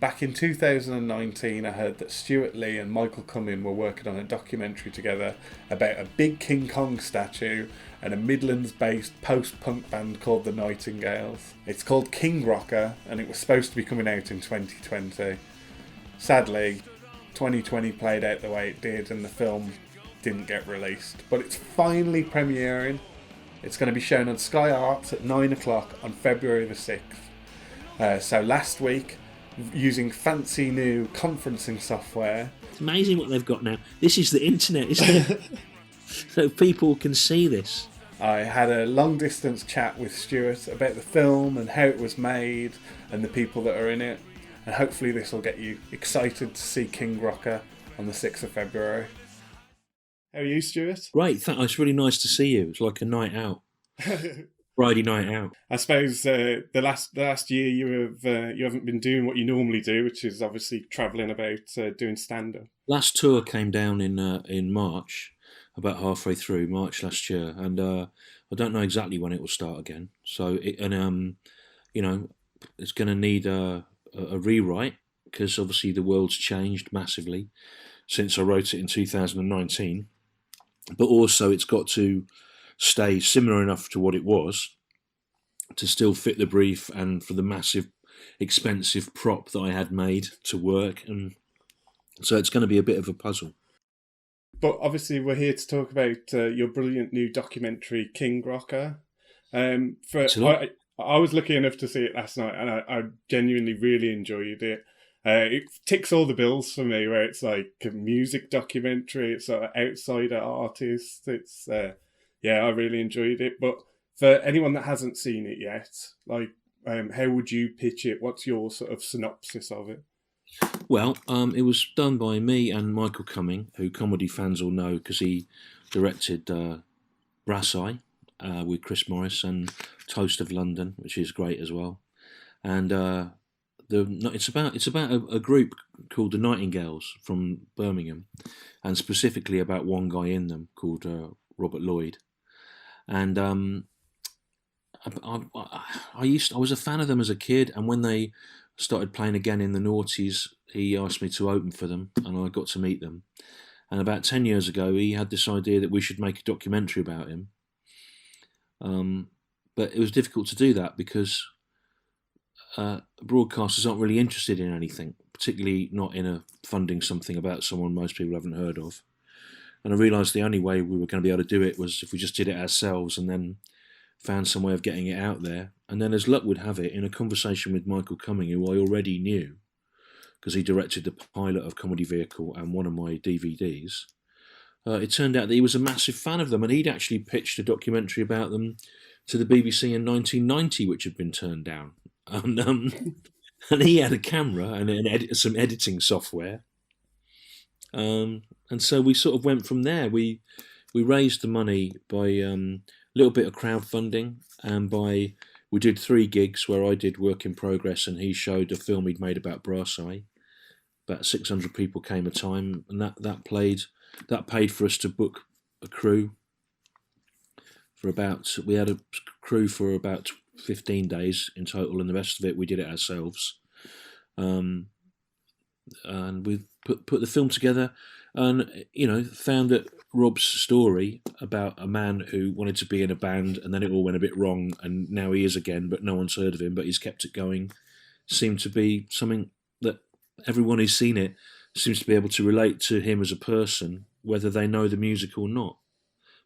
back in 2019, I heard that Stewart Lee and Michael Cumming were working on a documentary together about a big King Kong statue and a Midlands-based post-punk band called the Nightingales. It's called King Rocker, and it was supposed to be coming out in 2020. Sadly, 2020 played out the way it did, and the film didn't get released. But it's finally premiering. It's going to be shown on Sky Arts at 9 o'clock on February the 6th. So last week, using fancy new conferencing software. It's amazing what they've got now. This is the internet, isn't it? So people can see this. I had a long distance chat with Stuart about the film and how it was made and the people that are in it. And hopefully this will get you excited to see King Rocker on the 6th of February. How are you, Stuart? Great, it's really nice to see you. It's like a night out. Friday night out. I suppose the last year you haven't been doing what you normally do, which is obviously travelling about doing stand-up. Last tour came down in March, about halfway through March last year, and I don't know exactly when it will start again. So it's going to need a rewrite, because obviously the world's changed massively since I wrote it in 2019. But also it's got to stay similar enough to what it was to still fit the brief and for the massive, expensive prop that I had made to work. And so it's going to be a bit of a puzzle. But obviously we're here to talk about your brilliant new documentary, King Rocker. I was lucky enough to see it last night, and I genuinely really enjoyed it. It ticks all the bills for me, where it's like a music documentary, it's sort of outsider artists. It's I really enjoyed it. But for anyone that hasn't seen it yet, how would you pitch it? What's your sort of synopsis of it? Well, it was done by me and Michael Cumming, who comedy fans will know because he directed Brass Eye with Chris Morris and Toast of London, which is great as well. And it's about a group called the Nightingales from Birmingham, and specifically about one guy in them called Robert Lloyd. And I was a fan of them as a kid, and when they started playing again in the noughties, he asked me to open for them, and I got to meet them. And about 10 years ago, he had this idea that we should make a documentary about him. But it was difficult to do that because broadcasters aren't really interested in anything, particularly not in funding something about someone most people haven't heard of. And I realised the only way we were going to be able to do it was if we just did it ourselves and then found some way of getting it out there. And then, as luck would have it, in a conversation with Michael Cumming, who I already knew, because he directed the pilot of Comedy Vehicle and one of my DVDs, it turned out that he was a massive fan of them, and he'd actually pitched a documentary about them to the BBC in 1990, which had been turned down. And he had a camera and some editing software. And so we sort of went from there. We raised the money by a little bit of crowdfunding, and we did 3 gigs where I did work in progress and he showed a film he'd made about Brass Eye. About 600 people came a time, and that paid for us to book a crew we had a crew for about 15 days in total, and the rest of it we did it ourselves. And we put the film together, and found that Rob's story about a man who wanted to be in a band and then it all went a bit wrong, and now he is again, but no one's heard of him, but he's kept it going, seemed to be something that everyone who's seen it seems to be able to relate to him as a person, whether they know the music or not.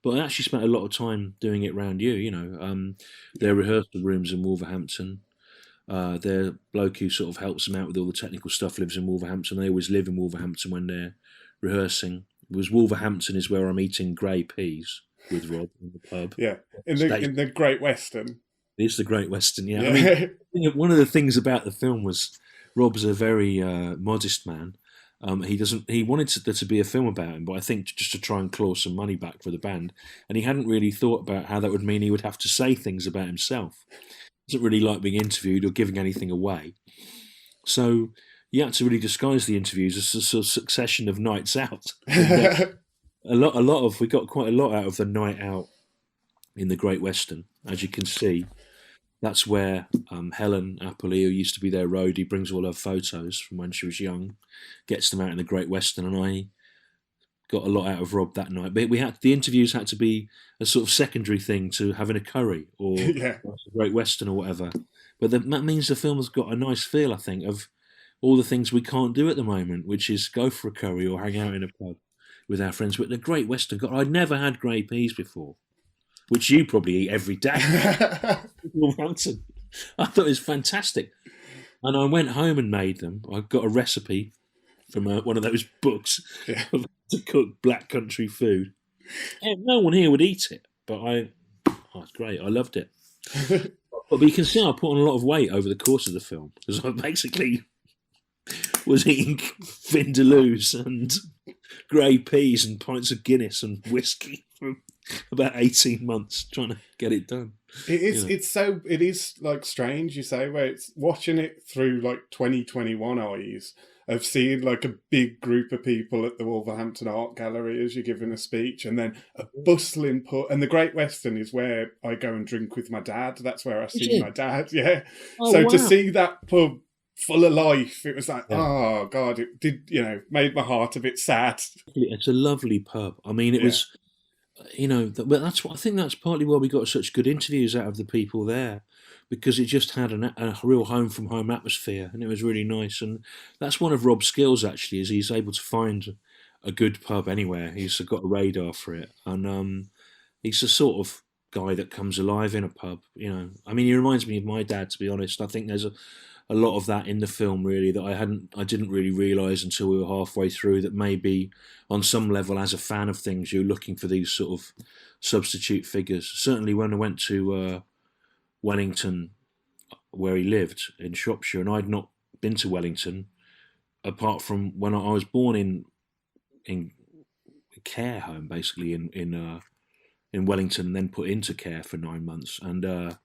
But I actually spent a lot of time doing it around you, their rehearsal rooms in Wolverhampton. Their bloke who sort of helps them out with all the technical stuff lives in Wolverhampton. They always live in Wolverhampton when they're rehearsing. Wolverhampton is where I'm eating grey peas with Rob in the pub. Yeah, in the Great Western. It is the Great Western, yeah. I mean, one of the things about the film was Rob's a very modest man. He wanted there to be a film about him, but I think just to try and claw some money back for the band, and he hadn't really thought about how that would mean he would have to say things about himself. He doesn't really like being interviewed or giving anything away, so you had to really disguise the interviews as a sort of succession of nights out. We got quite a lot out of the night out in the Great Western, as you can see. That's where Helen Appley, who used to be their roadie, brings all her photos from when she was young, gets them out in the Great Western, and I got a lot out of Rob that night. But the interviews had to be a sort of secondary thing to having a curry or Yeah. a Great Western or whatever. But that means the film has got a nice feel, I think, of all the things we can't do at the moment, which is go for a curry or hang out in a pub with our friends. But the Great Western, God, I'd never had grey peas before, which you probably eat every day. Wolverhampton. I thought it was fantastic. And I went home and made them. I got a recipe from one of those books Yeah. to cook black country food. And no one here would eat it, but it's great. I loved it. But you can see I put on a lot of weight over the course of the film because I basically was eating vindaloos and grey peas and pints of Guinness and whiskey for about 18 months trying to get it done. It is. It is like strange. You say where it's watching it through like 2021 eyes of seeing like a big group of people at the Wolverhampton Art Gallery as you're giving a speech, and then a bustling pub. And the Great Western is where I go and drink with my dad. That's where I see my dad. Yeah. Oh, so wow. to see that pub full of life, it was like, Yeah. oh God, it did, made my heart a bit sad. It's a lovely pub. I mean, it was, but that's what I think. That's partly why we got such good interviews out of the people there, because it just had a real home from home atmosphere, and it was really nice. And that's one of Rob's skills, actually, is he's able to find a good pub anywhere. He's got a radar for it, and he's the sort of guy that comes alive in a pub. I mean, he reminds me of my dad, to be honest. I think there's a lot of that in the film, really, that I didn't really realise until we were halfway through, that maybe on some level, as a fan of things, you're looking for these sort of substitute figures. Certainly when I went to Wellington, where he lived in Shropshire, and I'd not been to Wellington apart from when I was born in care home, basically in Wellington, and then put into care for 9 months, and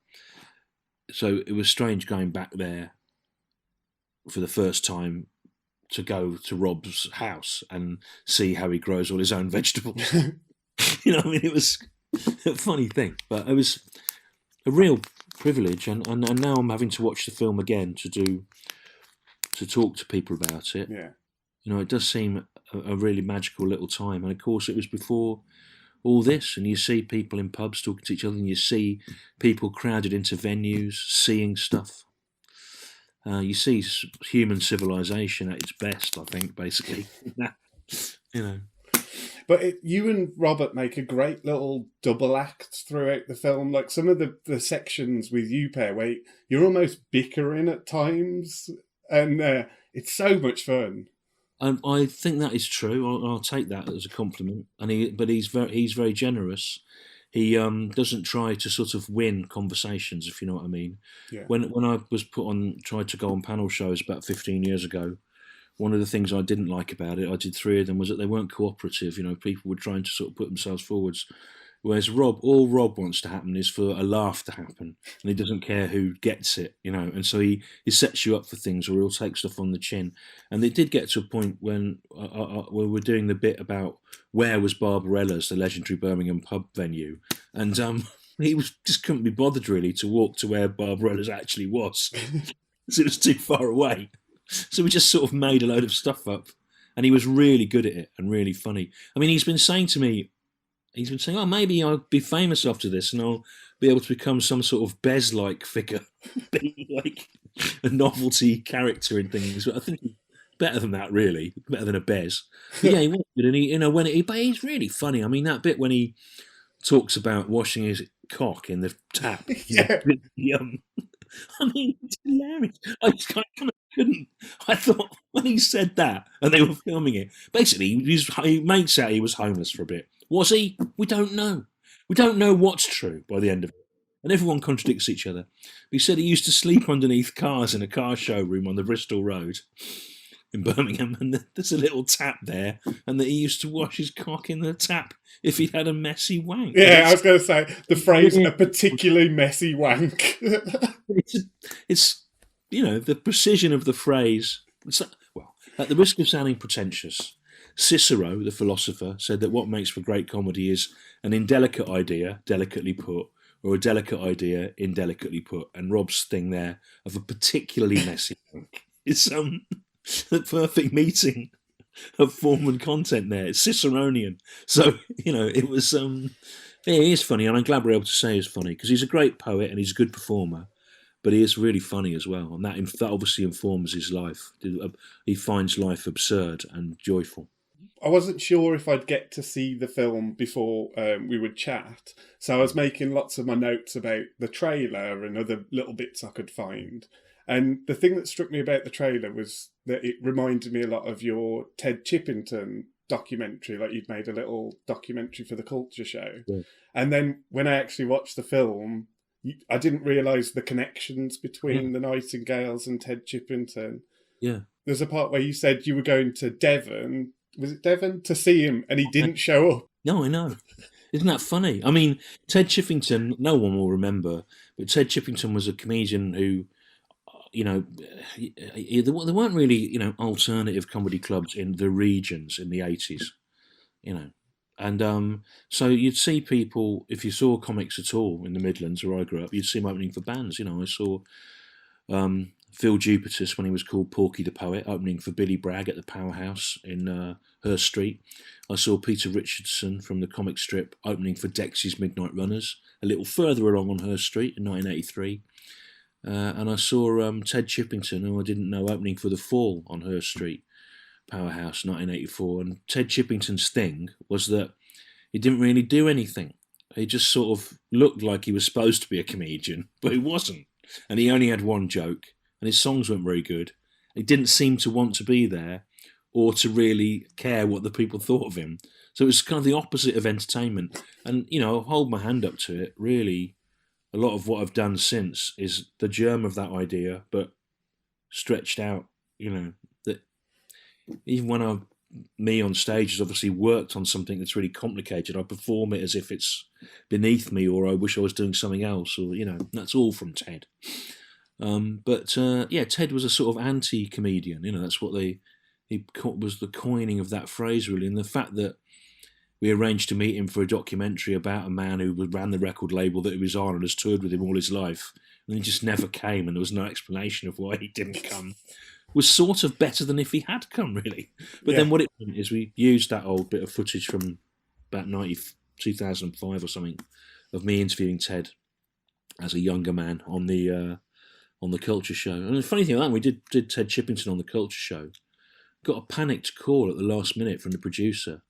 so it was strange going back there for the first time to go to Rob's house and see how he grows all his own vegetables. I mean, it was a funny thing, but it was a real privilege, and now I'm having to watch the film again to talk to people about it. Yeah. It does seem a really magical little time, and of course it was before all this, and you see people in pubs talking to each other, and you see people crowded into venues, seeing stuff. You see human civilization at its best, I think, basically. But you and Robert make a great little double act throughout the film. Like some of the sections with you pair, where you're almost bickering at times, and it's so much fun. I think that is true. I'll take that as a compliment. But he's very generous. He doesn't try to sort of win conversations, if you know what I mean. Yeah. When I was tried to go on panel shows about 15 years ago, one of the things I didn't like about it, I did 3 of them, was that they weren't cooperative. People were trying to sort of put themselves forwards. Whereas all Rob wants to happen is for a laugh to happen, and he doesn't care who gets it, and so he sets you up for things, or he'll take stuff on the chin. And it did get to a point when we were doing the bit about where was Barbarella's, the legendary Birmingham pub venue, and he just couldn't be bothered really to walk to where Barbarella's actually was, because it was too far away. So we just sort of made a load of stuff up, and he was really good at it and really funny. I mean, he's been saying, oh, maybe I'll be famous after this and I'll be able to become some sort of Bez-like figure, be like a novelty character in things. But I think he's better than that, really, better than a Bez. But yeah, he was good, and but he's really funny. I mean, that bit when he talks about washing his cock in the tap. Yeah. I mean, it's hilarious. I just kind of couldn't. I thought when he said that, and they were filming it, basically he makes out he was homeless for a bit. Was he? We don't know. We don't know what's true by the end of it. And everyone contradicts each other. He said he used to sleep underneath cars in a car showroom on the Bristol Road in Birmingham, and there's a little tap there, and that he used to wash his cock in the tap if he had a messy wank. Yeah, I was going to say the phrase "a particularly messy wank." It's the precision of the phrase. Well, at the risk of sounding pretentious, Cicero, the philosopher, said that what makes for great comedy is an indelicate idea, delicately put, or a delicate idea indelicately put. And Rob's thing there of a particularly messy wank is the perfect meeting of form and content there. It's Ciceronian. So, it was yeah, he is funny, and I'm glad we're able to say he's funny, because he's a great poet and he's a good performer, but he is really funny as well, and that obviously informs his life. He finds life absurd and joyful. I wasn't sure if I'd get to see the film before we would chat, so I was making lots of my notes about the trailer and other little bits I could find. And the thing that struck me about the trailer was that it reminded me a lot of your Ted Chippington documentary, like you'd made a little documentary for the Culture Show. Yeah. And then when I actually watched the film, I didn't realise the connections between the Nightingales and Ted Chippington. Yeah. There's a part where you said you were going to Devon. Was it Devon? To see him, and he didn't show up. No, I know. Isn't that funny? I mean, Ted Chippington, no one will remember, but Ted Chippington was a comedian who, there weren't really, alternative comedy clubs in the regions in the 80s, And so you'd see people, if you saw comics at all in the Midlands where I grew up, you'd see them opening for bands. I saw Phil Jupitus, when he was called Porky the Poet, opening for Billy Bragg at the Powerhouse in Hurst Street. I saw Peter Richardson from the comic strip opening for Dexy's Midnight Runners a little further along on Hurst Street in 1983. And I saw Ted Chippington, who I didn't know, opening for The Fall on Hurst Street, Powerhouse, 1984. And Ted Chippington's thing was that he didn't really do anything. He just sort of looked like he was supposed to be a comedian, but he wasn't. And he only had one joke, and his songs weren't very good. He didn't seem to want to be there or to really care what the people thought of him. So it was kind of the opposite of entertainment. And, I'll hold my hand up to it, really. A lot of what I've done since is the germ of that idea, but stretched out, that even when me on stage has obviously worked on something that's really complicated, I perform it as if it's beneath me, or I wish I was doing something else, or, that's all from Ted. But Ted was a sort of anti-comedian, that's what he was the coining of that phrase, really. And the fact that we arranged to meet him for a documentary about a man who ran the record label that he was on and has toured with him all his life, and he just never came, and there was no explanation of why he didn't come, was sort of better than if he had come, really. But then what it meant is we used that old bit of footage from about 2005 or something of me interviewing Ted as a younger man on the Culture Show. And the funny thing about that, we did Ted Chippington on the Culture Show, got a panicked call at the last minute from the producer,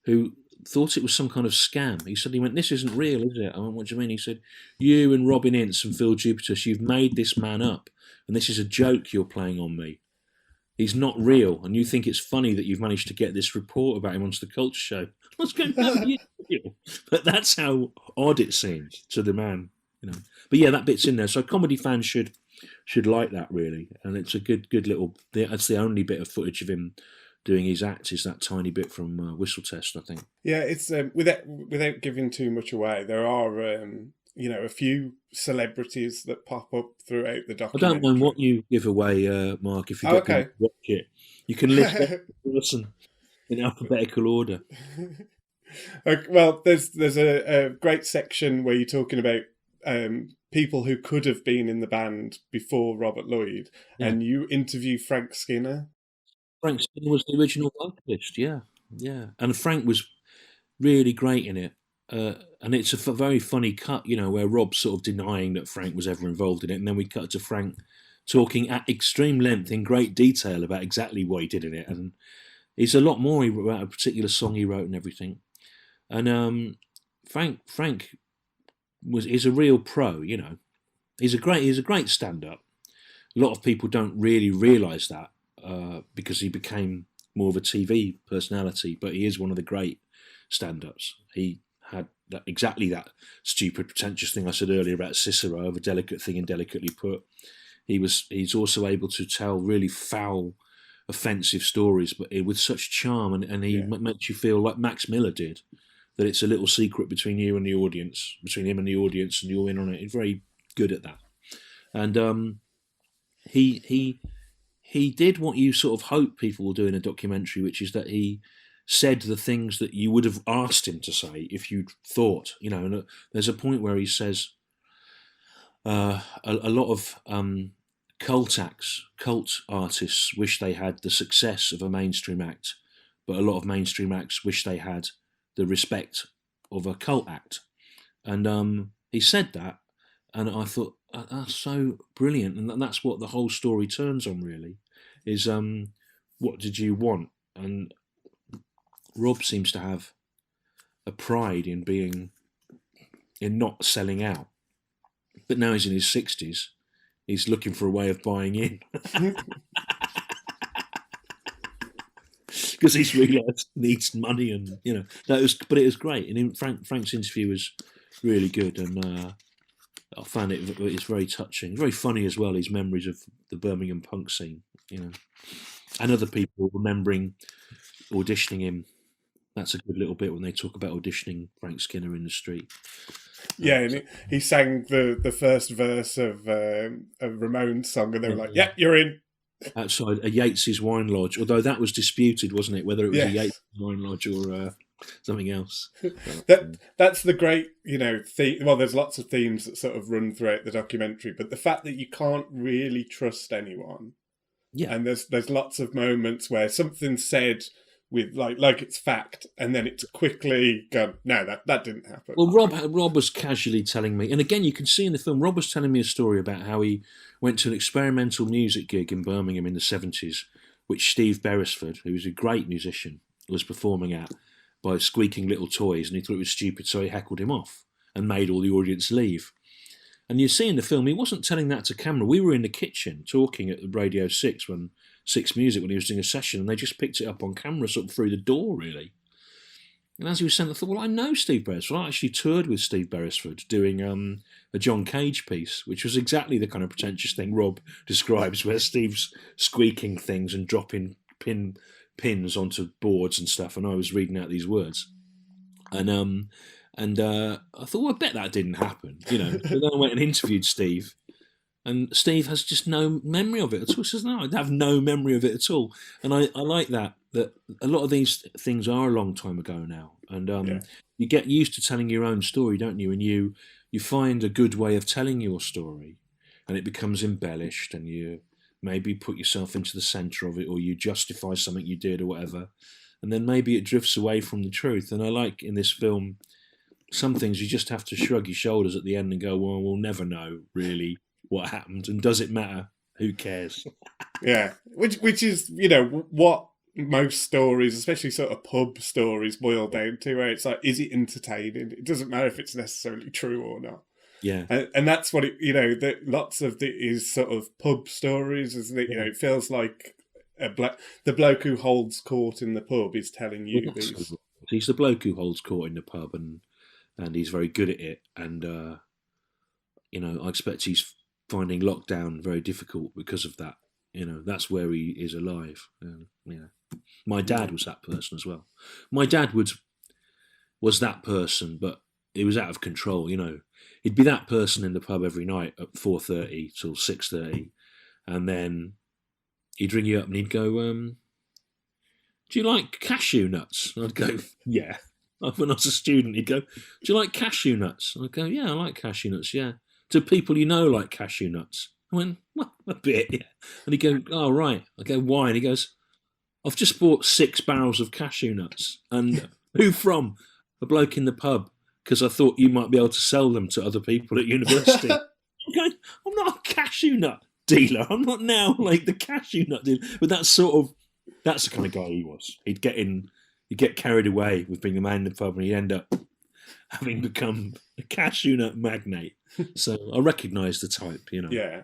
who thought it was some kind of scam. He went, "This isn't real, is it?" I went, "What do you mean?" He said, "You and Robin Ince and Phil Jupitus, you've made this man up, and this is a joke you're playing on me. He's not real, and you think it's funny that you've managed to get this report about him onto the Culture Show." I was going, "No, he's real." But that's how odd it seemed to the man, But yeah, that bit's in there. So comedy fans should like that, really, and it's a good little. That's the only bit of footage of him doing his act, is that tiny bit from Whistle Test, I think. Yeah, it's without giving too much away, there are a few celebrities that pop up throughout the documentary. I don't mind what you give away, Mark, if you get to watch it. You can list every person in alphabetical order. Well, there's a great section where you're talking about people who could have been in the band before Robert Lloyd, and you interview Frank Skinner. Frank Skinner was the original vocalist, yeah. And Frank was really great in it. And it's a very funny cut, where Rob's sort of denying that Frank was ever involved in it, and then we cut to Frank talking at extreme length in great detail about exactly what he did in it. And it's a lot more about a particular song he wrote and everything. And Frank is a real pro, He's a great stand-up. A lot of people don't really realise that. Because he became more of a TV personality, but he is one of the great stand-ups. He had exactly that stupid, pretentious thing I said earlier about Cicero, of a delicate thing indelicately put. He's also able to tell really foul, offensive stories, but with such charm, and he makes you feel like Max Miller did, that it's a little secret between you and the audience, between him and the audience, and you're in on it. He's very good at that. And he did what you sort of hope people will do in a documentary, which is that he said the things that you would have asked him to say if you'd thought, and there's a point where he says a lot of cult artists wish they had the success of a mainstream act, but a lot of mainstream acts wish they had the respect of a cult act. And he said that, and I thought, that's so brilliant. And that's what the whole story turns on, really, is what did you want? And Rob seems to have a pride in not selling out. But now he's in his 60s. He's looking for a way of buying in. Because he's realised he needs money, and but it was great. And Frank's interview was really good, and I found it's very touching, very funny as well. His memories of the Birmingham punk scene, and other people remembering auditioning him. That's a good little bit when they talk about auditioning Frank Skinner in the street. Yeah, and he sang the first verse of a Ramones song, and they were like, "Yeah, you're in." Outside a Yates's wine lodge, although that was disputed, wasn't it? Whether it was a Yates wine lodge or something else. That's the great, theme. Well, there's lots of themes that sort of run throughout the documentary, but the fact that you can't really trust anyone. Yeah, and there's lots of moments where something's said with like it's fact, and then it's quickly gone, no, that didn't happen. Well, Rob was casually telling me, and again, you can see in the film, Rob was telling me a story about how he went to an experimental music gig in Birmingham in the 70s, which Steve Beresford, who was a great musician, was performing at by squeaking little toys, and he thought it was stupid, so he heckled him off and made all the audience leave. And you see in the film, he wasn't telling that to camera. We were in the kitchen talking at the Radio 6 when Music when he was doing a session, and they just picked it up on camera sort of through the door, really. And as he was saying, I thought, well, I know Steve Beresford. I actually toured with Steve Beresford doing a John Cage piece, which was exactly the kind of pretentious thing Rob describes, where Steve's squeaking things and dropping pins onto boards and stuff, and I was reading out these words. And I thought, well, I bet that didn't happen, But then I went and interviewed Steve, and Steve has just no memory of it at all. He says, no, I have no memory of it at all. And I like that a lot of these things are a long time ago now. And you get used to telling your own story, don't you? And you find a good way of telling your story, and it becomes embellished, and you maybe put yourself into the centre of it, or you justify something you did or whatever. And then maybe it drifts away from the truth. And I like in this film, some things you just have to shrug your shoulders at the end and go, well, we'll never know really what happened, and does it matter? Who cares? Yeah, which is what most stories, especially sort of pub stories, boil down to. Where it's like, is it entertaining? It doesn't matter if it's necessarily true or not. Yeah, and that's what it. That lots of it is sort of pub stories, isn't it? It feels like the bloke who holds court in the pub is telling you these. He's the bloke who holds court in the pub, and he's very good at it. And I expect he's finding lockdown very difficult because of that. That's where he is alive. My dad was that person as well. My dad was that person, but he was out of control. He'd be that person in the pub every night at 4:30 till 6:30, and then he'd ring you up and he'd go, "Do you like cashew nuts?" And I'd go, "Yeah." When I was a student, he'd go, "Do you like cashew nuts?" And I'd go, "Yeah, I like cashew nuts, yeah." To people like cashew nuts. I went, well, a bit, yeah. And he'd go, "Oh, right." I go, "Why?" And he goes, "I've just bought 6 barrels of cashew nuts." And who from? A bloke in the pub, because I thought you might be able to sell them to other people at university. I'm going, I'm not a cashew nut dealer. I'm not now like the cashew nut dealer. But that's the kind of guy he was. He'd get carried away with being a man in the pub, and he'd end up having become a cashew nut magnate. So I recognise the type, Yeah.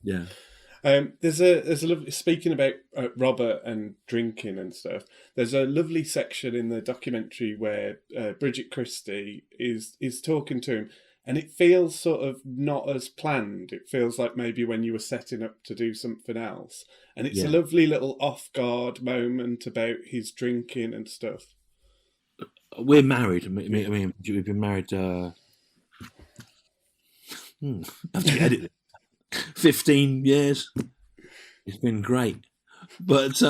Yeah. There's a lovely, speaking about Robert and drinking and stuff, there's a lovely section in the documentary where Bridget Christie is talking to him, and it feels sort of not as planned. It feels like maybe when you were setting up to do something else. And it's a lovely little off-guard moment about his drinking and stuff. We're married. I mean, we've been married... I have to edit it. 15 years. It's been great. But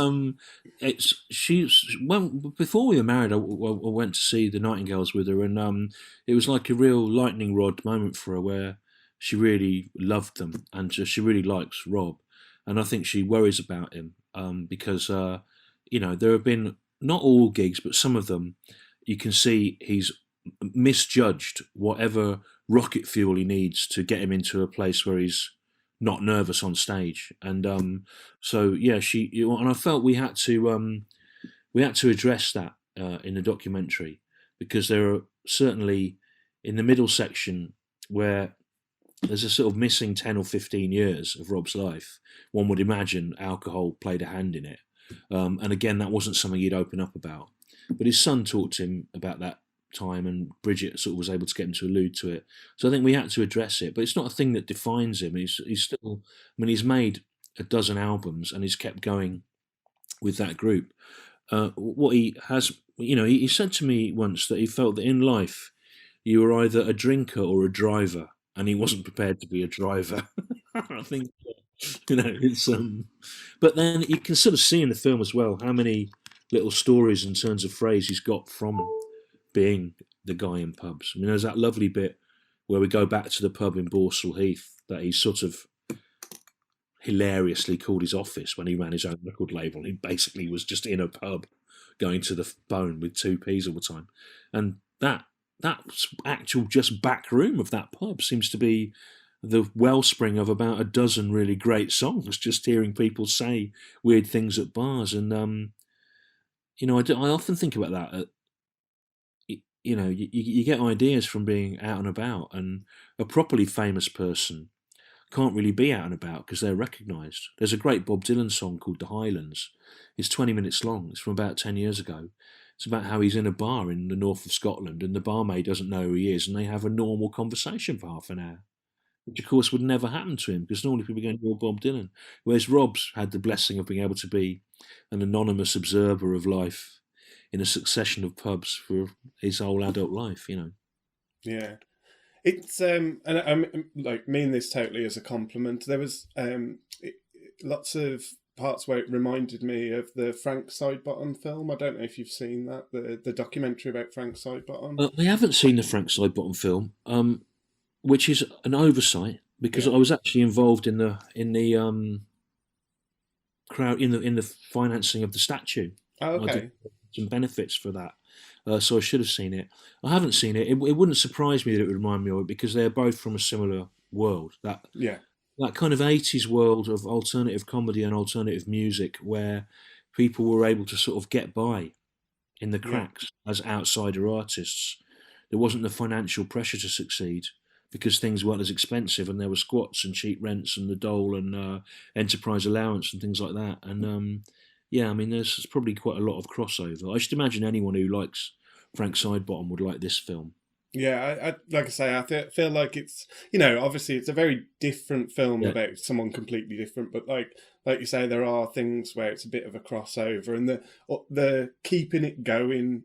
it's she's when before we were married, I went to see the Nightingales with her, and it was like a real lightning rod moment for her, where she really loved them, and she really likes Rob, and I think she worries about him because there have been not all gigs, but some of them, you can see he's misjudged whatever rocket fuel he needs to get him into a place where he's not nervous on stage, and so yeah, and I felt we had to address that in the documentary, because there are certainly in the middle section where there's a sort of missing 10 or 15 years of Rob's life. One would imagine alcohol played a hand in it, and again, that wasn't something he'd open up about, but his son talked to him about that time, and Bridget sort of was able to get him to allude to it. So I think we had to address it, but it's not a thing that defines him. He's still, I mean, he's made a dozen albums and he's kept going with that group. What he has, he said to me once that he felt that in life you were either a drinker or a driver, and he wasn't prepared to be a driver. I think, it's but then you can sort of see in the film as well how many little stories in terms of phrase he's got from being the guy in pubs. I mean, there's that lovely bit where we go back to the pub in Borsall Heath that he sort of hilariously called his office when he ran his own record label. He basically was just in a pub going to the phone with 2p's all the time. And that actual just back room of that pub seems to be the wellspring of about a dozen really great songs, just hearing people say weird things at bars. And, I often think about that. You get ideas from being out and about, and a properly famous person can't really be out and about because they're recognised. There's a great Bob Dylan song called The Highlands. It's 20 minutes long. It's from about 10 years ago. It's about how he's in a bar in the north of Scotland and the barmaid doesn't know who he is, and they have a normal conversation for half an hour, which of course would never happen to him because normally people are going, "You're Bob Dylan." Whereas Rob's had the blessing of being able to be an anonymous observer of life in a succession of pubs for his whole adult life, Yeah, it's and I'm like mean this totally as a compliment. There was lots of parts where it reminded me of the Frank Sidebottom film. I don't know if you've seen that, the documentary about Frank Sidebottom. I haven't seen the Frank Sidebottom film, which is an oversight because Yeah. I was actually involved in the crowd in the financing of the statue. Oh, I okay. did some benefits for that, so I should have seen it. I haven't seen it. It wouldn't surprise me that it would remind me of it because they're both from a similar world. Yeah. That kind of 80s world of alternative comedy and alternative music where people were able to sort of get by in the Yeah. cracks as outsider artists. There wasn't the financial pressure to succeed because things weren't as expensive, and there were squats and cheap rents and the dole and enterprise allowance and things like that. And I mean, there's probably quite a lot of crossover. I should imagine anyone who likes Frank Sidebottom would like this film. Yeah, I like I say, feel like it's obviously it's a very different film Yeah, about someone completely different, but like you say, there are things where it's a bit of a crossover, and the keeping it going,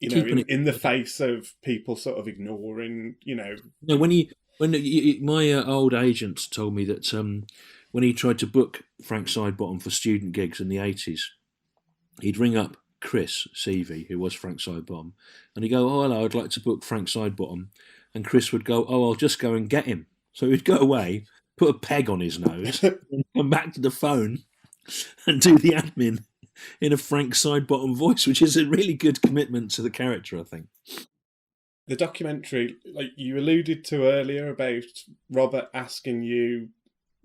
keeping it. in the face of people sort of ignoring, No, my old agent told me that when he tried to book Frank Sidebottom for student gigs in the 80s, he'd ring up Chris Seavey, who was Frank Sidebottom, and he'd go, "Oh, hello, I'd like to book Frank Sidebottom." And Chris would go, "Oh, I'll just go and get him." So he'd go away, put a peg on his nose, and come back to the phone and do the admin in a Frank Sidebottom voice, which is a really good commitment to the character, I think. The documentary, like you alluded to earlier about Robert asking you,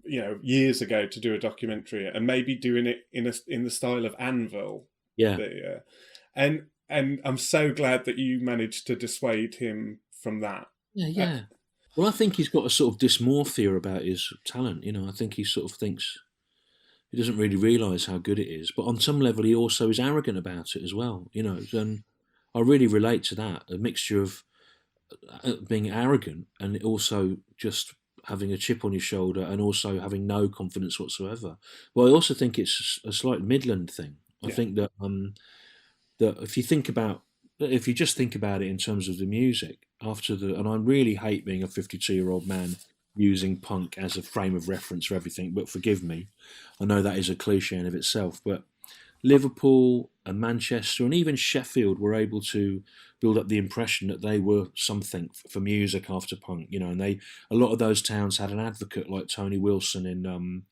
years ago to do a documentary and maybe doing it in the style of Anvil. Yeah. And I'm so glad that you managed to dissuade him from that. Yeah. Well, I think he's got a sort of dysmorphia about his talent. I think he sort of thinks he doesn't really realise how good it is. But on some level, he also is arrogant about it as well. And I really relate to that. A mixture of being arrogant and also just having a chip on your shoulder and also having no confidence whatsoever. Well, I also think it's a slight Midland thing. I think that that if you just think about it in terms of the music and I really hate being a 52-year-old man using punk as a frame of reference for everything, but forgive me, I know that is a cliche in of itself, but Liverpool and Manchester and even Sheffield were able to build up the impression that they were something for music after punk, and a lot of those towns had an advocate like Tony Wilson in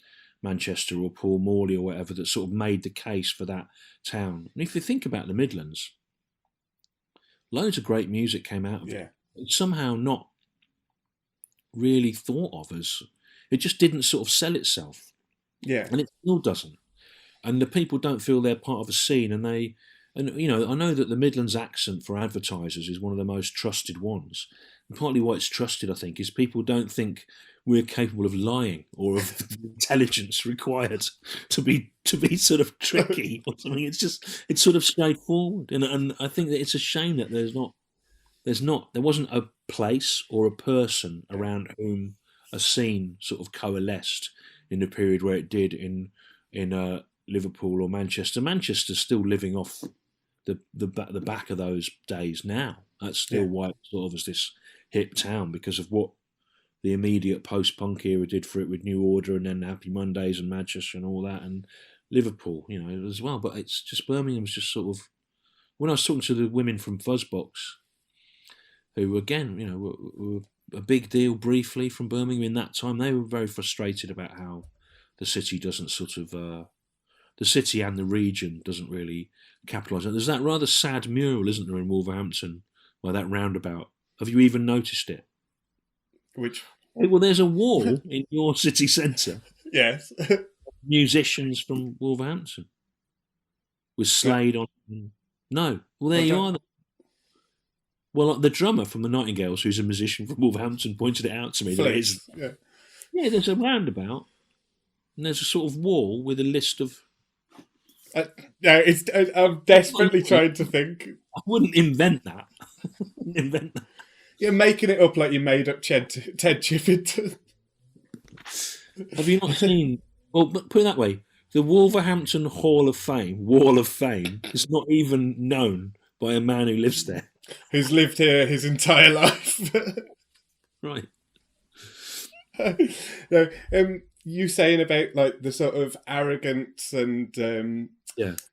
Manchester or Paul Morley or whatever that sort of made the case for that town. And if you think about the Midlands, loads of great music came out of it. It's somehow not really thought of as, it just didn't sort of sell itself. Yeah. And it still doesn't. And the people don't feel they're part of a scene, and I know that the Midlands accent for advertisers is one of the most trusted ones. And partly why it's trusted, I think, is people don't think we're capable of lying or of the intelligence required to be sort of tricky or something. It's sort of straightforward, and I think that it's a shame that there wasn't a place or a person around whom a scene sort of coalesced in the period where it did in Liverpool or Manchester. Manchester's still living off the back of those days now. That's still why it sort of is this hip town, because of what the immediate post-punk era did for it with New Order and then Happy Mondays and Manchester and all that, and Liverpool, as well. But it's just, Birmingham's just sort of, when I was talking to the women from Fuzzbox, who again, were a big deal briefly from Birmingham in that time, they were very frustrated about how the city doesn't sort of, the city and the region doesn't really capitalise. There's that rather sad mural, isn't there, in Wolverhampton, by that roundabout. Have you even noticed it? Which? Well, there's a wall in your city centre. Yes. Musicians from Wolverhampton with Slade on. No. Well, there you are. Well, the drummer from the Nightingales, who's a musician from Wolverhampton, pointed it out to me. Yeah, there's a roundabout, and there's a sort of wall with a list of. I'm desperately trying to think. I wouldn't invent that. You're making it up like you made up Ted Chippington. Have you not seen? Well, put it that way: the Wolverhampton Wall of Fame, is not even known by a man who lives there, who's lived here his entire life. Right. You saying about like the sort of arrogance and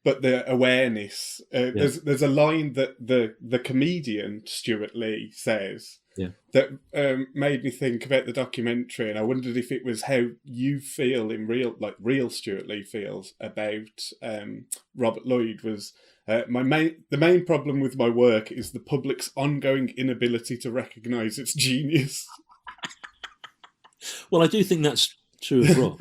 but the awareness. There's a line that the comedian Stewart Lee says that made me think about the documentary, and I wondered if it was how you feel in real Stewart Lee feels about Robert Lloyd. Was the main problem with my work is the public's ongoing inability to recognise its genius. Well, I do think that's true of rock.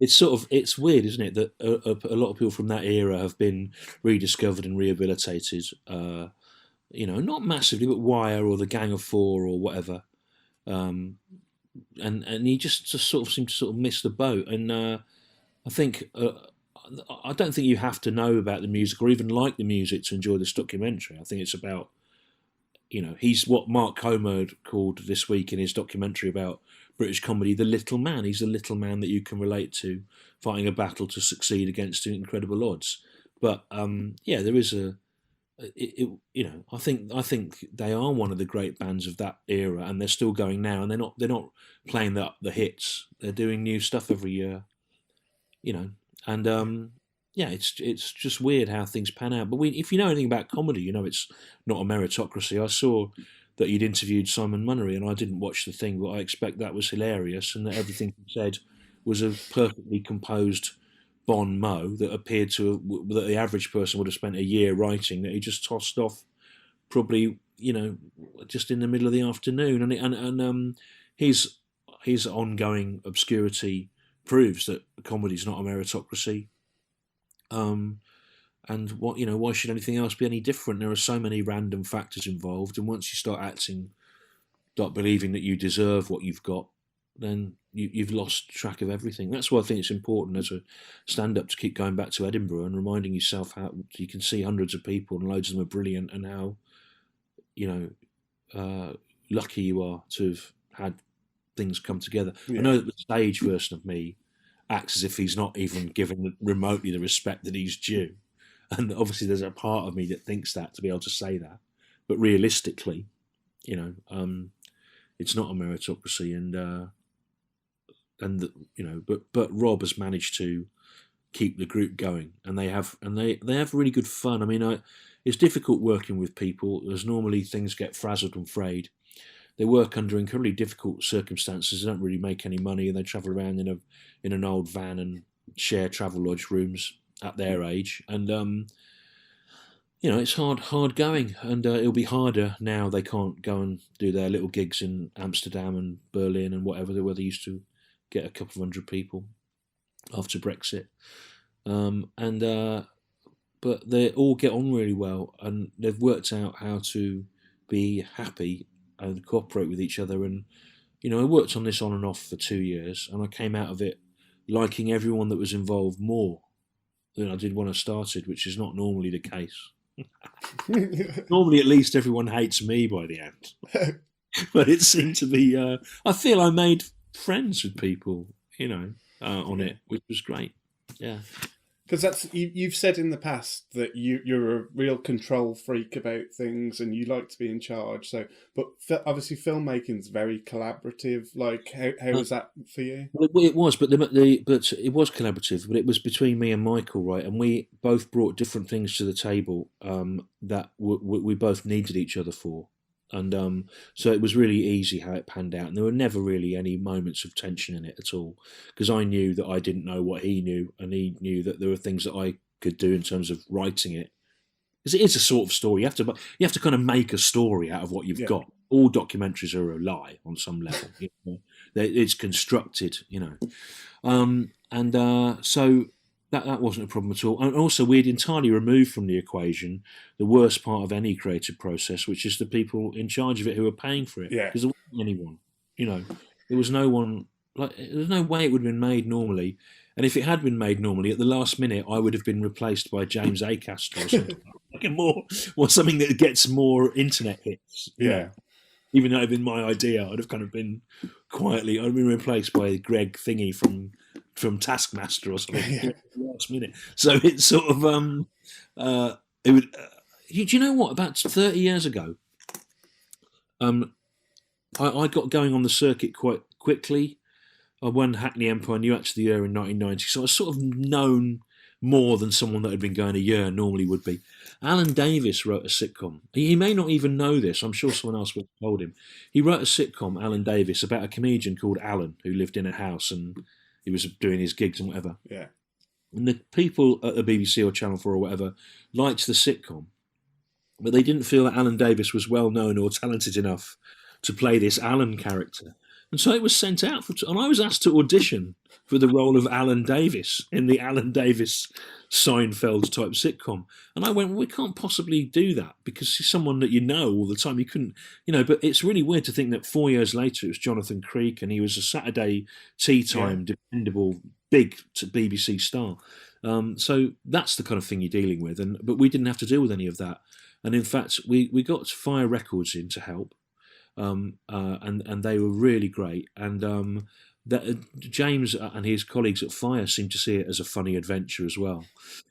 It's weird, isn't it, that a lot of people from that era have been rediscovered and rehabilitated. Not massively, but Wire or the Gang of Four or whatever. And he just sort of seemed to sort of miss the boat. And I think I don't think you have to know about the music or even like the music to enjoy this documentary. I think it's about, he's what Mark Comerd called this week in his documentary about British comedy, the little man. He's the little man that you can relate to, fighting a battle to succeed against incredible odds. But there is I think they are one of the great bands of that era, and they're still going now. And they're not playing the hits. They're doing new stuff every year, And it's just weird how things pan out. But if you know anything about comedy, it's not a meritocracy. I saw that you'd interviewed Simon Munnery, and I didn't watch the thing, but I expect that was hilarious, and that everything he said was a perfectly composed bon mot that appeared that the average person would have spent a year writing, that he just tossed off probably, just in the middle of the afternoon. And his ongoing obscurity proves that comedy's not a meritocracy. And why should anything else be any different? There are so many random factors involved, and once you start believing that you deserve what you've got, then you've lost track of everything. That's why I think it's important as a stand-up to keep going back to Edinburgh and reminding yourself how you can see hundreds of people and loads of them are brilliant, and how lucky you are to have had things come together. Yeah. I know that the stage version of me acts as if he's not even given remotely the respect that he's due. And obviously there's a part of me that thinks that, to be able to say that. But realistically, it's not a meritocracy, but Rob has managed to keep the group going, and they have really good fun. I mean, it's difficult working with people, as normally things get frazzled and frayed. They work under incredibly difficult circumstances. They don't really make any money, and they travel around in an old van and share travel lodge rooms at their age. And it's hard going, and it'll be harder now. They can't go and do their little gigs in Amsterdam and Berlin and whatever, where they used to get a couple of hundred people after Brexit. But they all get on really well, and they've worked out how to be happy and cooperate with each other. And I worked on this on and off for 2 years, and I came out of it liking everyone that was involved more than I did when I started, which is not normally the case. Normally, at least everyone hates me by the end. But it seemed to be. I feel I made friends with people, on it, which was great. Yeah. Because you've said in the past that you're a real control freak about things and you like to be in charge. But obviously filmmaking's very collaborative. Like, how was that for you? Well, it was, but but it was collaborative. But it was between me and Michael, right? And we both brought different things to the table that we both needed each other for. And so it was really easy how it panned out, and there were never really any moments of tension in it at all, because I knew that I didn't know what he knew, and he knew that there were things that I could do in terms of writing it, because it is a sort of story. You have to kind of make a story out of what you've got. All documentaries are a lie on some level. It's constructed, so. That wasn't a problem at all. And also, we'd entirely removed from the equation the worst part of any creative process, which is the people in charge of it who are paying for it. Because there wasn't anyone, there was no one. There's no way it would have been made normally. And if it had been made normally, at the last minute, I would have been replaced by James Acaster or something, something that gets more internet hits. Yeah. Even though it had been my idea, I'd have kind of been quietly. I'd have been replaced by Greg Thingy from Taskmaster or something at the last minute. So it's sort of it would. Do you know what? About 30 years ago, I got going on the circuit quite quickly. I won Hackney Empire New Acts of the Year in 1990, so I was sort of known more than someone that had been going a year normally would be. Alan Davis wrote a sitcom. He may not even know this. I'm sure someone else would have told him. He wrote a sitcom, Alan Davis, about a comedian called Alan who lived in a house and he was doing his gigs and whatever. Yeah. And the people at the BBC or Channel 4 or whatever liked the sitcom, but they didn't feel that Alan Davis was well known or talented enough to play this Alan character. And so it was sent out, and I was asked to audition for the role of Alan Davis in the Alan Davis Seinfeld type sitcom. And I went, well, we can't possibly do that because he's someone that you know all the time. You couldn't, but it's really weird to think that 4 years later it was Jonathan Creek and he was a Saturday tea time, dependable, big BBC star. So that's the kind of thing you're dealing with. But we didn't have to deal with any of that. And in fact, we got Fire Records in to help. And they were really great. And James and his colleagues at Fire seemed to see it as a funny adventure as well.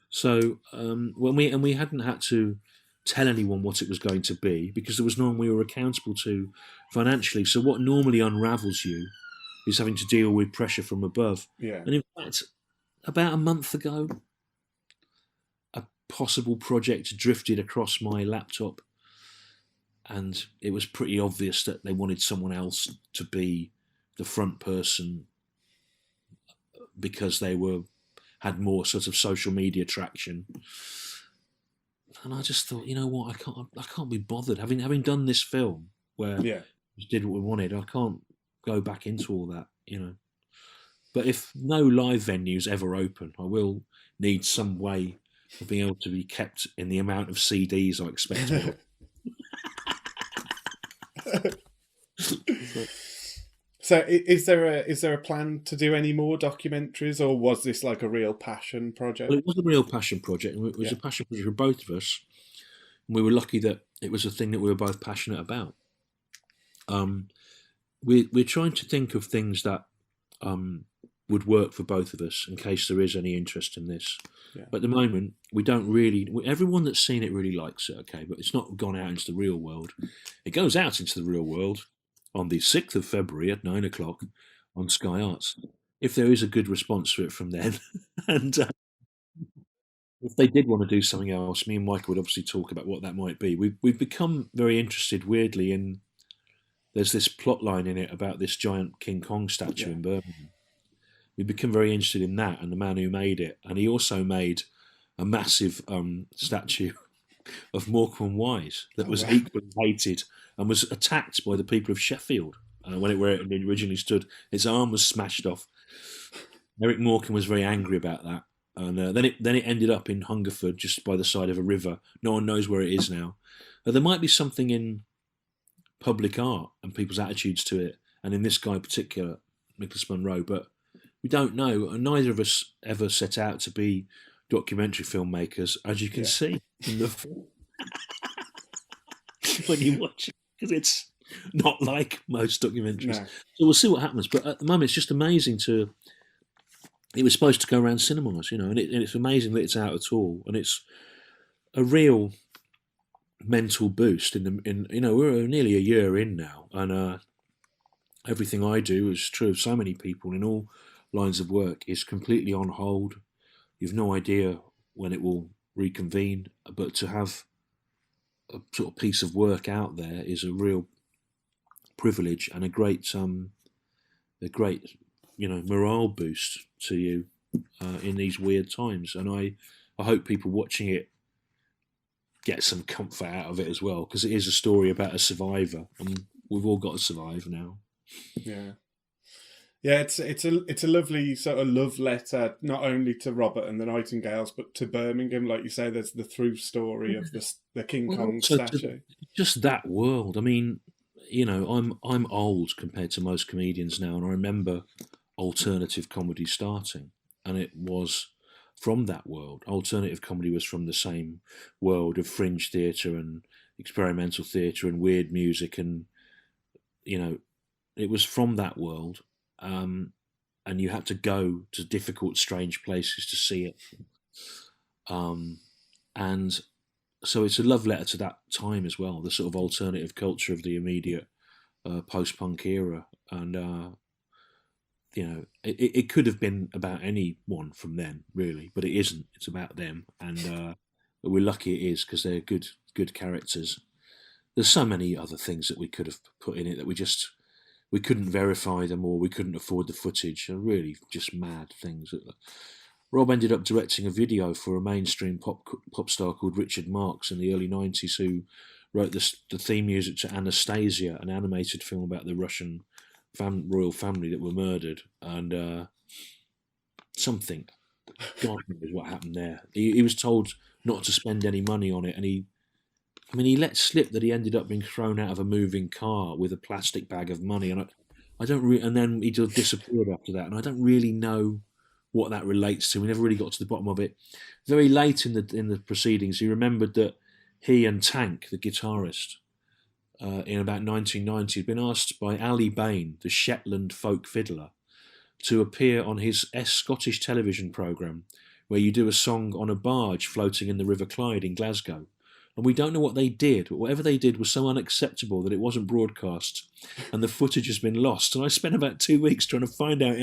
So when we hadn't had to tell anyone what it was going to be because there was no one we were accountable to financially. So what normally unravels you is having to deal with pressure from above. Yeah. And in fact, about a month ago, a possible project drifted across my laptop. And it was pretty obvious that they wanted someone else to be the front person because they had more sort of social media traction. And I just thought, you know what, I can't be bothered. Having done this film where we did what we wanted, I can't go back into all that, But if no live venues ever open, I will need some way of being able to be kept in the amount of CDs I expect. So is there a plan to do any more documentaries, or was this like a real passion project? Well, it was a real passion project, and it was a passion project for both of us. And we were lucky that it was a thing that we were both passionate about. We're trying to think of things that would work for both of us in case there is any interest in this. Yeah. But at the moment, we don't really. Everyone that's seen it really likes it, okay, but it's not gone out into the real world. It goes out into the real world, on the 6th of February at 9 o'clock on Sky Arts. If there is a good response to it from then, and if they did want to do something else, me and Michael would obviously talk about what that might be. We've become very interested, weirdly, in there's this plot line in it about this giant King Kong statue in Birmingham. We've become very interested in that and the man who made it, and he also made a massive statue of Morecambe Wise that was equally hated and was attacked by the people of Sheffield where it originally stood. Its arm was smashed off. Eric Morecambe was very angry about that, and then it ended up in Hungerford, just by the side of a river. No one knows where it is now. There might be something in public art and people's attitudes to it, and in this guy in particular, Nicholas Munro, but we don't know, and neither of us ever set out to be documentary filmmakers, as you can see in the film. When you watch it, because it's not like most documentaries. No. So we'll see what happens. But at the moment, it's just amazing it was supposed to go around cinemas, and it's amazing that it's out at all, and it's a real mental boost. We're nearly a year in now, and everything I do is true of so many people in all lines of work is completely on hold. You've no idea when it will reconvene, but to have a sort of piece of work out there is a real privilege and a great morale boost to you in these weird times. And I hope people watching it get some comfort out of it as well, because it is a story about a survivor, and we've all got to survive now. Yeah, it's a lovely sort of love letter, not only to Robert and the Nightingales, but to Birmingham. Like you say, there's the through story of the King Kong statue. Just that world. I mean, I'm old compared to most comedians now, and I remember alternative comedy starting, and it was from that world. Alternative comedy was from the same world of fringe theatre and experimental theatre and weird music, and it was from that world. And you had to go to difficult, strange places to see it. And so it's a love letter to that time as well, the sort of alternative culture of the immediate post-punk era. And, it could have been about anyone from then, really, but it isn't. It's about them. And we're lucky it is, because they're good characters. There's so many other things that we could have put in it that we couldn't verify them, or we couldn't afford the footage. Really just mad things. Rob ended up directing a video for a mainstream pop star called Richard Marx in the early 90s, who wrote the theme music to Anastasia, an animated film about the Russian royal family that were murdered. And something, God knows what happened there. He was told not to spend any money on it, and he let slip that he ended up being thrown out of a moving car with a plastic bag of money, and and then he just disappeared after that, and I don't really know what that relates to. We never really got to the bottom of it. Very late in the proceedings, he remembered that he and Tank, the guitarist, in about 1990, had been asked by Ali Bain, the Shetland folk fiddler, to appear on his Scottish television programme, where you do a song on a barge floating in the River Clyde in Glasgow. And we don't know what they did, but whatever they did was so unacceptable that it wasn't broadcast, and the footage has been lost. And I spent about 2 weeks trying to find out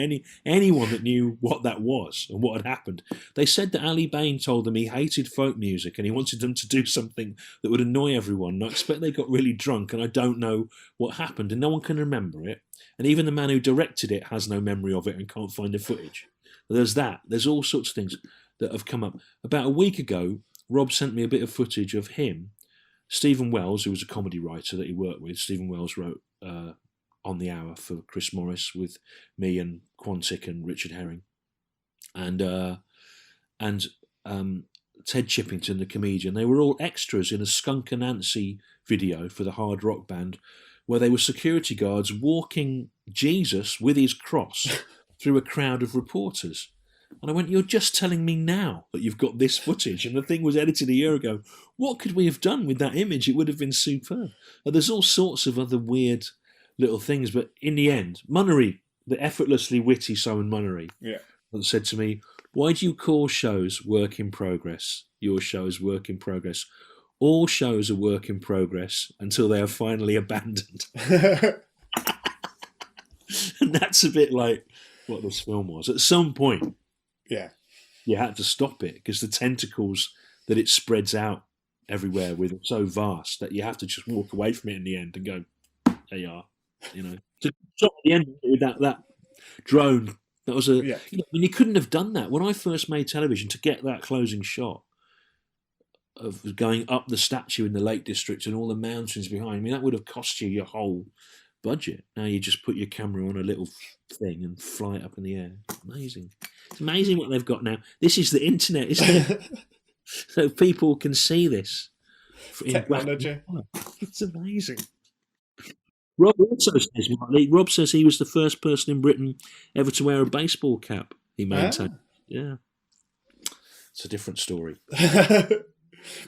anyone that knew what that was and what had happened. They said that Ali Bain told them he hated folk music and he wanted them to do something that would annoy everyone. And I expect they got really drunk, and I don't know what happened, and no one can remember it. And even the man who directed it has no memory of it and can't find the footage. There's that. There's all sorts of things that have come up. About a week ago, Rob sent me a bit of footage of him. Stephen Wells, who was a comedy writer that he worked with, Stephen Wells wrote On the Hour for Chris Morris with me and Quantic and Richard Herring. And Ted Chippington, the comedian. They were all extras in a Skunk Anansie video for the hard rock band, where they were security guards walking Jesus with his cross through a crowd of reporters. And I went, you're just telling me now that you've got this footage, and the thing was edited a year ago. What could we have done with that image? It would have been superb. There's all sorts of other weird little things, but in the end, Munnery, the effortlessly witty Simon Munnery, said to me, why do you call shows work in progress? Your show is work in progress. All shows are work in progress until they are finally abandoned. And that's a bit like what this film was. At some point, Yeah. you had to stop it because the tentacles that it spreads out everywhere with are so vast that you have to just walk away from it in the end and go, there you are. To stop at the end with that drone. That was Yeah. you couldn't have done that. When I first made television, to get that closing shot of going up the statue in the Lake District and all the mountains behind me, that would have cost you your whole budget. Now you just put your camera on a little thing and fly it up in the air. Amazing. It's amazing what they've got now. This is the internet, isn't it? So people can see this. Technology. It's amazing. Rob also says, Rob says he was the first person in Britain ever to wear a baseball cap. He maintained. Yeah. It's a different story.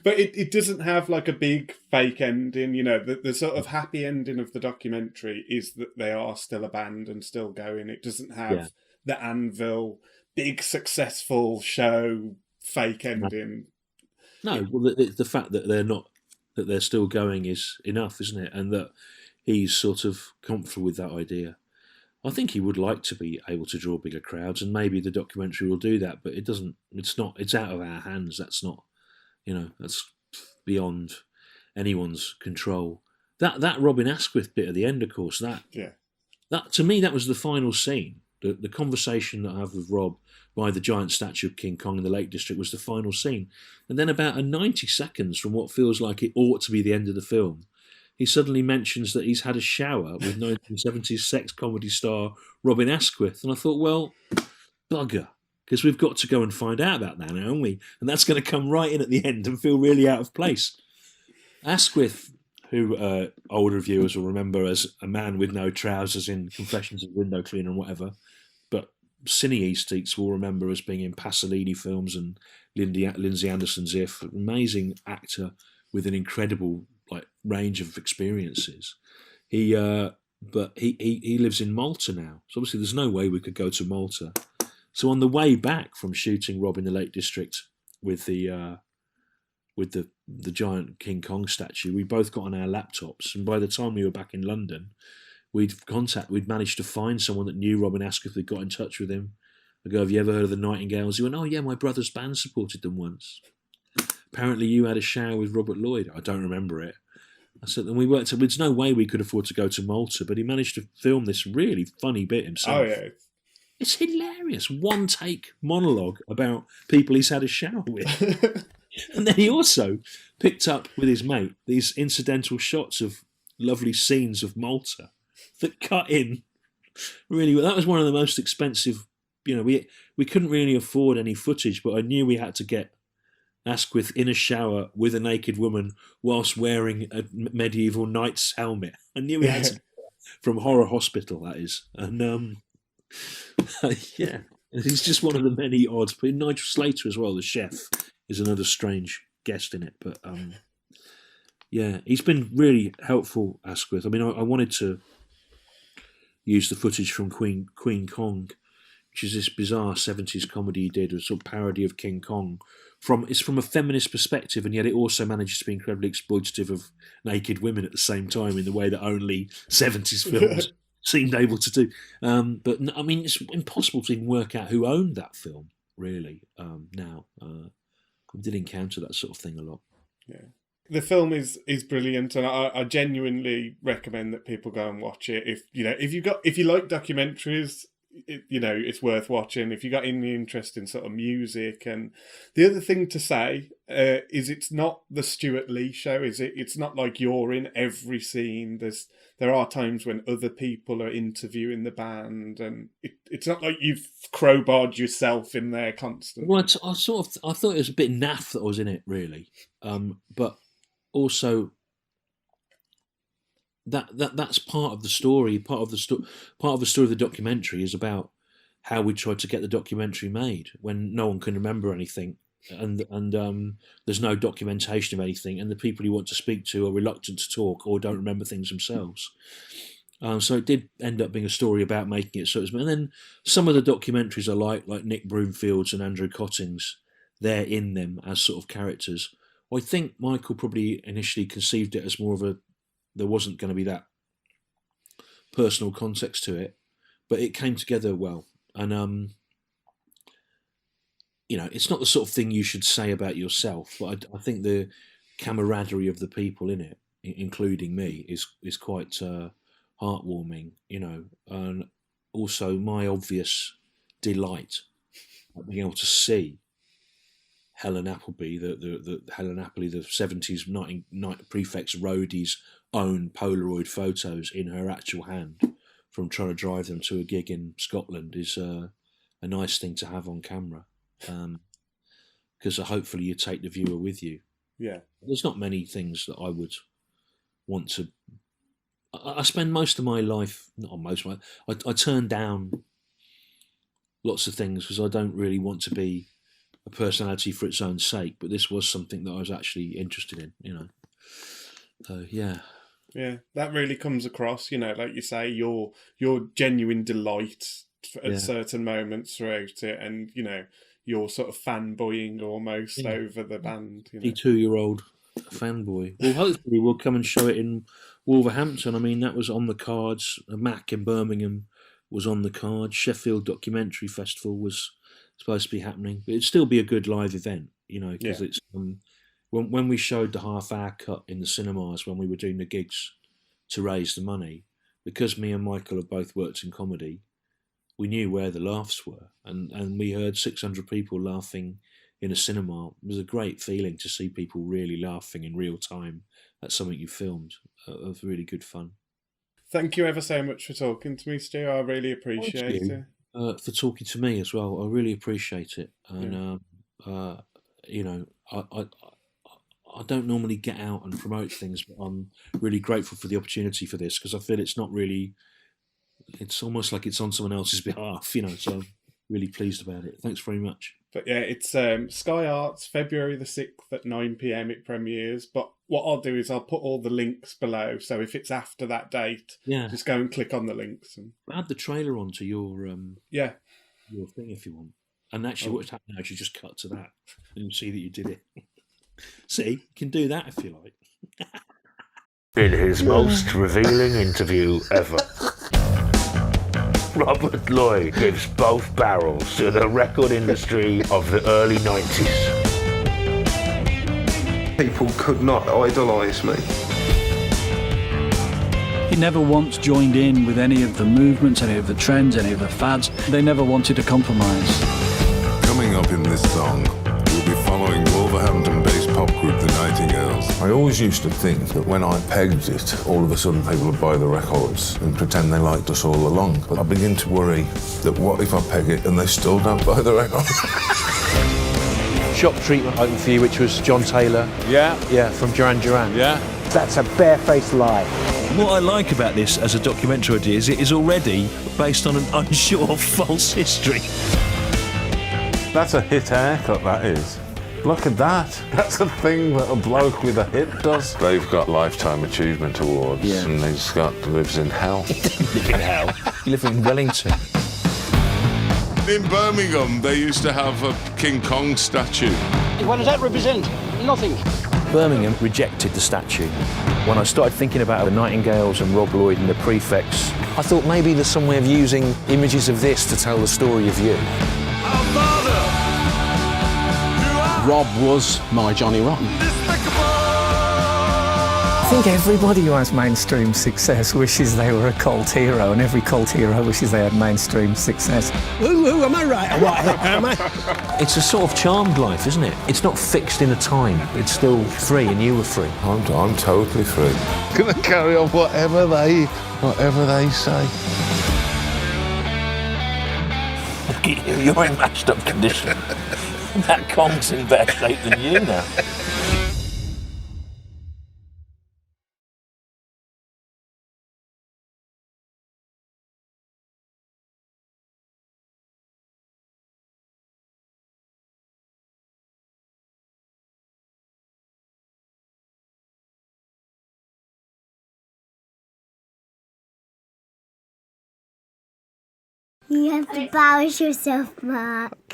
But it doesn't have like a big fake ending. The sort of happy ending of the documentary is that they are still a band and still going. It doesn't have the Anvil, big successful show, fake ending. No, well, the fact that they're still going is enough, isn't it? And that he's sort of comfortable with that idea. I think he would like to be able to draw bigger crowds, and maybe the documentary will do that. But it doesn't. It's not. It's out of our hands. That's not. That's beyond anyone's control. That Robin Asquith bit at the end, of course. That to me, that was the final scene. The conversation that I have with Rob by the giant statue of King Kong in the Lake District was the final scene. And then about 90 seconds from what feels like it ought to be the end of the film, he suddenly mentions that he's had a shower with 1970s sex comedy star Robin Asquith. And I thought, well, bugger, because we've got to go and find out about that now, haven't we? And that's going to come right in at the end and feel really out of place. Asquith, who older viewers will remember as a man with no trousers in Confessions of a Window Cleaner and whatever, but cine-aesthetics will remember as being in Pasolini films and Lindsay Anderson's If. Amazing actor with an incredible range of experiences. He lives in Malta now, so obviously there's no way we could go to Malta. So on the way back from shooting Rob in the Lake District with the giant King Kong statue, we both got on our laptops, and by the time we were back in London, we'd managed to find someone that knew Robin Asquith. We got in touch with him. I go, have you ever heard of the Nightingales? He went, oh yeah, my brother's band supported them once. Apparently you had a shower with Robert Lloyd. I don't remember it. I said, and we worked. There's no way we could afford to go to Malta, but he managed to film this really funny bit himself. Oh yeah, it's hilarious. One take monologue about people he's had a shower with. And then he also picked up with his mate these incidental shots of lovely scenes of Malta that cut in really well. That was one of the most expensive. We couldn't really afford any footage, but I knew we had to get Asquith in a shower with a naked woman whilst wearing a medieval knight's helmet. I knew we had to, from Horror Hospital, that is. And yeah, he's just one of the many odds. But Nigel Slater as well, the chef, is another strange guest in it. But yeah, he's been really helpful, Asquith. I mean, I wanted to use the footage from Queen Kong, which is this bizarre 70s comedy he did, a sort of parody of King Kong. It's from a feminist perspective, and yet it also manages to be incredibly exploitative of naked women at the same time in the way that only 70s films seemed able to do. But I mean, it's impossible to even work out who owned that film, really, now. I did encounter that sort of thing a lot. Yeah. The film is brilliant, and I genuinely recommend that people go and watch it. If you like documentaries, it's worth watching. If you got any interest in sort of music, and the other thing to say is it's not the Stewart Lee show, is it? It's not like you're in every scene. There are times when other people are interviewing the band, and it's not like you've crowbarred yourself in there constantly. Well, I thought it was a bit naff that I was in it, really, but also. That's part of the story. Part of the story of the documentary is about how we tried to get the documentary made when no one can remember anything, and there's no documentation of anything, and the people you want to speak to are reluctant to talk or don't remember things themselves. So it did end up being a story about making it so. And then some of the documentaries I like Nick Broomfield's and Andrew Cotting's, they're in them as sort of characters. I think Michael probably initially conceived it as more of there wasn't going to be that personal context to it, but it came together well. And it's not the sort of thing you should say about yourself, but I think the camaraderie of the people in it, including me, is quite heartwarming. And also my obvious delight at being able to see Helen Appleby, the Helen Appleby, the 70s night prefects roadies' own Polaroid photos in her actual hand from trying to drive them to a gig in Scotland is a nice thing to have on camera, because hopefully you take the viewer with you. Yeah. There's not many things that I would want to. I spend most of my life, not most of my, I turn down lots of things because I don't really want to be a personality for its own sake. But this was something that I was actually interested in, So yeah. Yeah, that really comes across. Like you say, your genuine delight at certain moments throughout it, and your sort of fanboying almost over the band. 52-year-old fanboy. Well, hopefully we'll come and show it in Wolverhampton. I mean, that was on the cards. A Mac in Birmingham was on the cards. Sheffield Documentary Festival was supposed to be happening, but it'd still be a good live event, because it's when we showed the half-hour cut in the cinemas when we were doing the gigs to raise the money, because me and Michael have both worked in comedy, we knew where the laughs were, and we heard 600 people laughing in a cinema. It was a great feeling to see people really laughing in real time at something you filmed. It was really good fun. Thank you ever so much for talking to me, Stu. I really appreciate it. For talking to me as well. I really appreciate it. And, I don't normally get out and promote things, but I'm really grateful for the opportunity for this, because I feel it's almost like it's on someone else's behalf, so I'm really pleased about it. Thanks very much. But yeah, it's Sky Arts, February the 6th at 9 p.m. it premieres. But what I'll do is I'll put all the links below, so if it's after that date, just go and click on the links. And add the trailer onto your your thing if you want. And actually what's happening now is you just cut to that and you see that you did it. See, you can do that if you like. In his most revealing interview ever, Robert Lloyd gives both barrels to the record industry of the early 90s. People could not idolise me. He never once joined in with any of the movements, any of the trends, any of the fads. They never wanted to compromise. Coming up in this song, we'll be following Wolverhampton-based pop group The Nightingales. I always used to think that when I pegged it, all of a sudden people would buy the records and pretend they liked us all along. But I begin to worry that what if I peg it and they still don't buy the record? Shock Treatment opened for you, which was John Taylor. Yeah, from Duran Duran. Yeah. That's a barefaced lie. What I like about this as a documentary idea is it is already based on an unsure false history. That's a hit haircut, that is. Look at that. That's a thing that a bloke with a hit does. They've got Lifetime Achievement Awards, and Scott lives in hell. Live in hell? You live in Wellington. In Birmingham, they used to have a King Kong statue. What does that represent? Nothing. Birmingham rejected the statue. When I started thinking about the Nightingales and Rob Lloyd and the Prefects, I thought maybe there's some way of using images of this to tell the story of you. Rob was my Johnny Rotten. I think everybody who has mainstream success wishes they were a cult hero, and every cult hero wishes they had mainstream success. Ooh, am I right? Am I? It's a sort of charmed life, isn't it? It's not fixed in a time. It's still free, and you were free. I'm totally free. Gonna carry on whatever they say. Look at you, you're in mashed up condition. That Kong's in better shape than you now. You have to embarrass yourself, Mark.